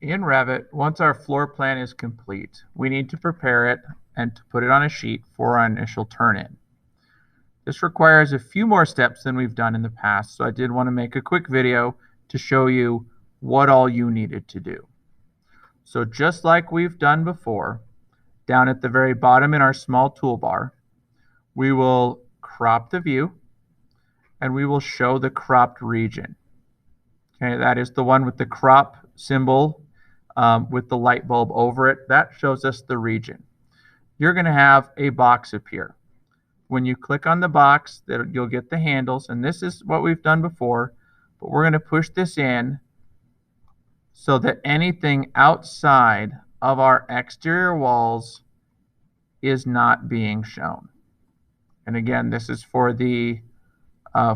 In Revit, once our floor plan is complete, we need to prepare it and to put it on a sheet for our initial turn-in. This requires a few more steps than we've done in the past, so I did want to make a quick video to show you what all you needed to do. So just like we've done before, down at the very bottom in our small toolbar, we will crop the view and we will show the cropped region. Okay, that is the one with the crop symbol with the light bulb over it. That shows us the region. You're going to have a box appear. When you click on the box, you'll get the handles, and this is what we've done before, but we're going to push this in so that anything outside of our exterior walls is not being shown. And again, this is for the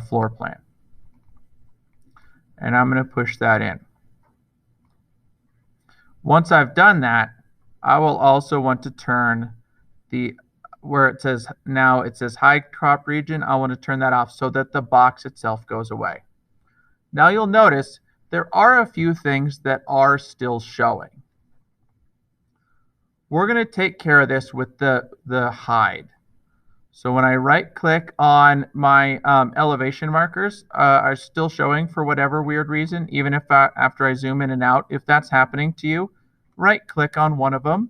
floor plan. And I'm going to push that in. Once I've done that, I will also want to turn where it says high crop region, I want to turn that off so that the box itself goes away. Now you'll notice there are a few things that are still showing. We're going to take care of this with the hide. So when I right click on my elevation markers are still showing for whatever weird reason, even if after I zoom in and out, if that's happening to you, right click on one of them,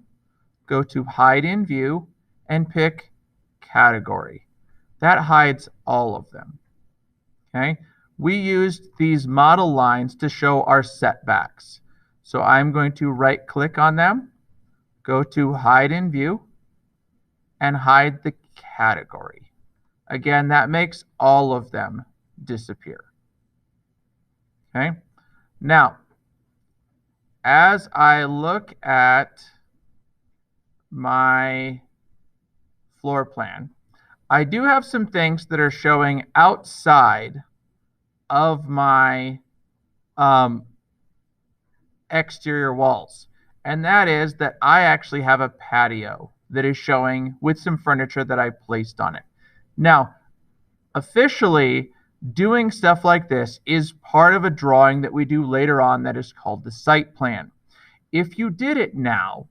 go to hide in view and pick category. That hides all of them. Okay. We used these model lines to show our setbacks. So I'm going to right click on them, go to hide in view and hide the category. Again, that makes all of them disappear. Okay. Now, as I look at my floor plan, I do have some things that are showing outside of my exterior walls. And that is that I actually have a patio that is showing with some furniture that I placed on it. Now, officially, doing stuff like this is part of a drawing that we do later on that is called the site plan. If you did it now,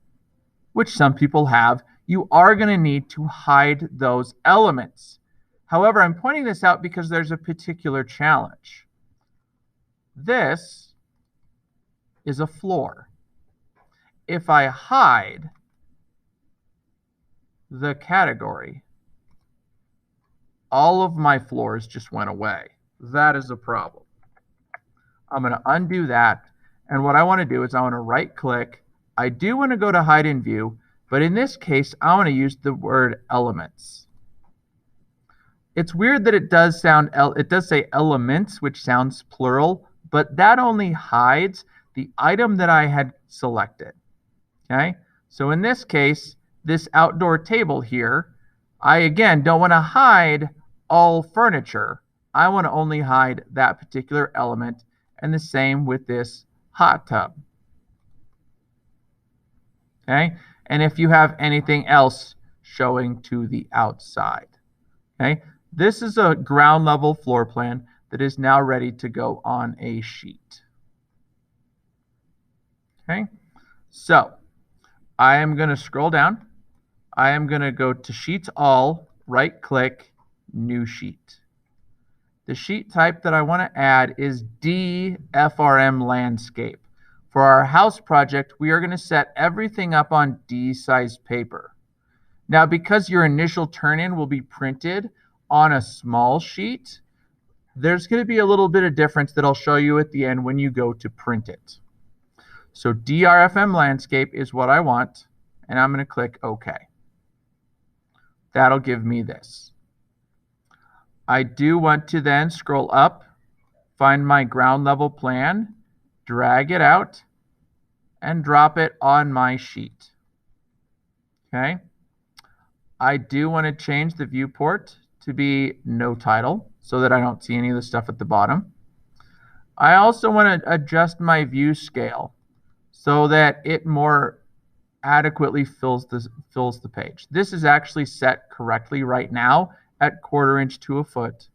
which some people have, you are going to need to hide those elements. However, I'm pointing this out because there's a particular challenge. This is a floor. If I hide the category, all of my floors just went away. That is a problem. I'm going to undo that. And what I want to do is I want to right click. I do want to go to hide in view, but in this case, I want to use the word elements. It's weird that it does say elements, which sounds plural, but that only hides the item that I had selected. Okay. So in this case, this outdoor table here, I again don't want to hide all furniture. I want to only hide that particular element, and the same with this hot tub. Okay, and if you have anything else showing to the outside. Okay, this is a ground level floor plan that is now ready to go on a sheet. Okay, so I am going to scroll down. I am going to go to Sheets All, right click, New Sheet. The sheet type that I want to add is DFRM Landscape. For our house project, we are going to set everything up on D size paper. Now, because your initial turn-in will be printed on a small sheet, there's going to be a little bit of difference that I'll show you at the end when you go to print it. So DRFM Landscape is what I want, and I'm going to click OK. That'll give me this. I do want to then scroll up, find my ground level plan, drag it out, and drop it on my sheet. Okay. I do want to change the viewport to be no title so that I don't see any of the stuff at the bottom. I also want to adjust my view scale so that it more adequately fills the page. This is actually set correctly right now at 1/4 inch to a foot.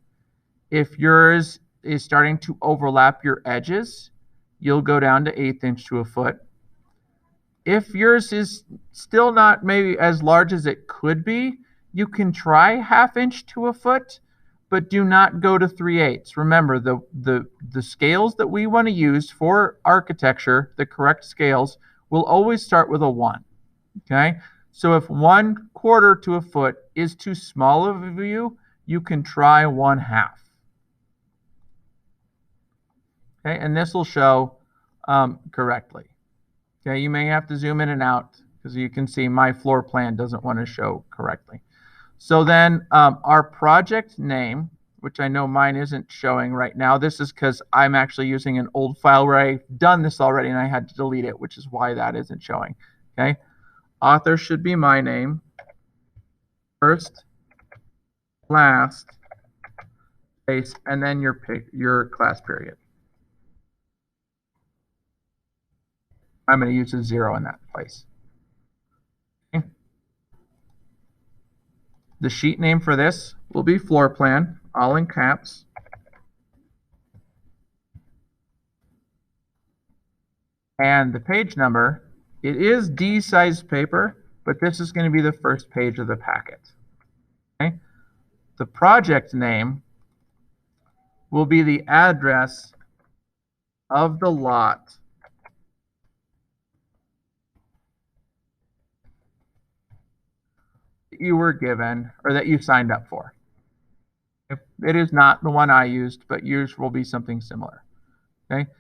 If yours is starting to overlap your edges, you'll go down to 1/8 inch to a foot. If yours is still not maybe as large as it could be, you can try 1/2 inch to a foot, but do not go to 3/8. Remember, the scales that we want to use for architecture, the correct scales, will always start with a 1. Okay? So if 1/4 to a foot is too small of a view, you can try 1/2. Okay, and this will show correctly. Okay, you may have to zoom in and out because you can see my floor plan doesn't want to show correctly. So then our project name, which I know mine isn't showing right now, this is because I'm actually using an old file where I've done this already and I had to delete it, which is why that isn't showing. Okay, author should be my name, first, last, space, and then your class period. I'm going to use a 0 in that place. Okay. The sheet name for this will be floor plan, all in caps. And the page number, it is D-size paper, but this is going to be the first page of the packet. Okay. The project name will be the address of the lot that you were given or that you signed up for. It is not the one I used, but yours will be something similar. Okay.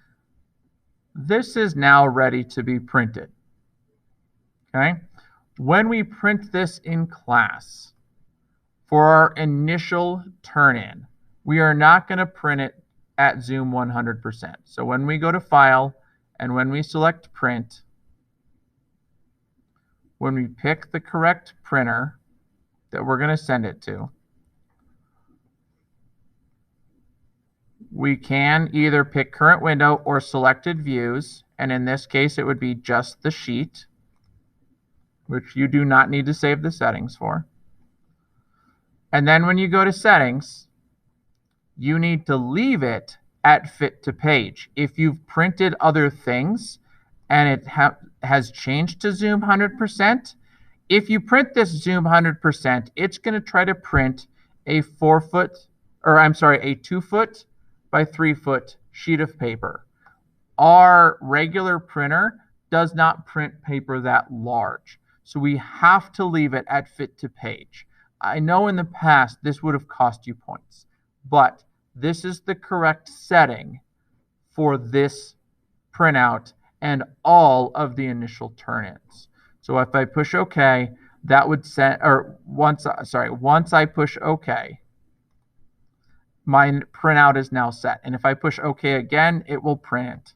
This is now ready to be printed. Okay. When we print this in class for our initial turn-in, we are not going to print it at Zoom 100%. So when we go to File and when we select Print, when we pick the correct printer that we're going to send it to, we can either pick Current Window or Selected Views, and in this case it would be just the sheet, which you do not need to save the settings for. And then when you go to Settings, you need to leave it at Fit to Page. If you've printed other things and it has changed to Zoom 100%, if you print this Zoom 100%, it's going to try to print a 2 foot by 3 foot sheet of paper. Our regular printer does not print paper that large, so we have to leave it at Fit to Page. I know in the past this would have cost you points, but this is the correct setting for this printout and all of the initial turn-ins. So if I push OK, that would set, or once I push OK, my printout is now set. And if I push OK again, it will print.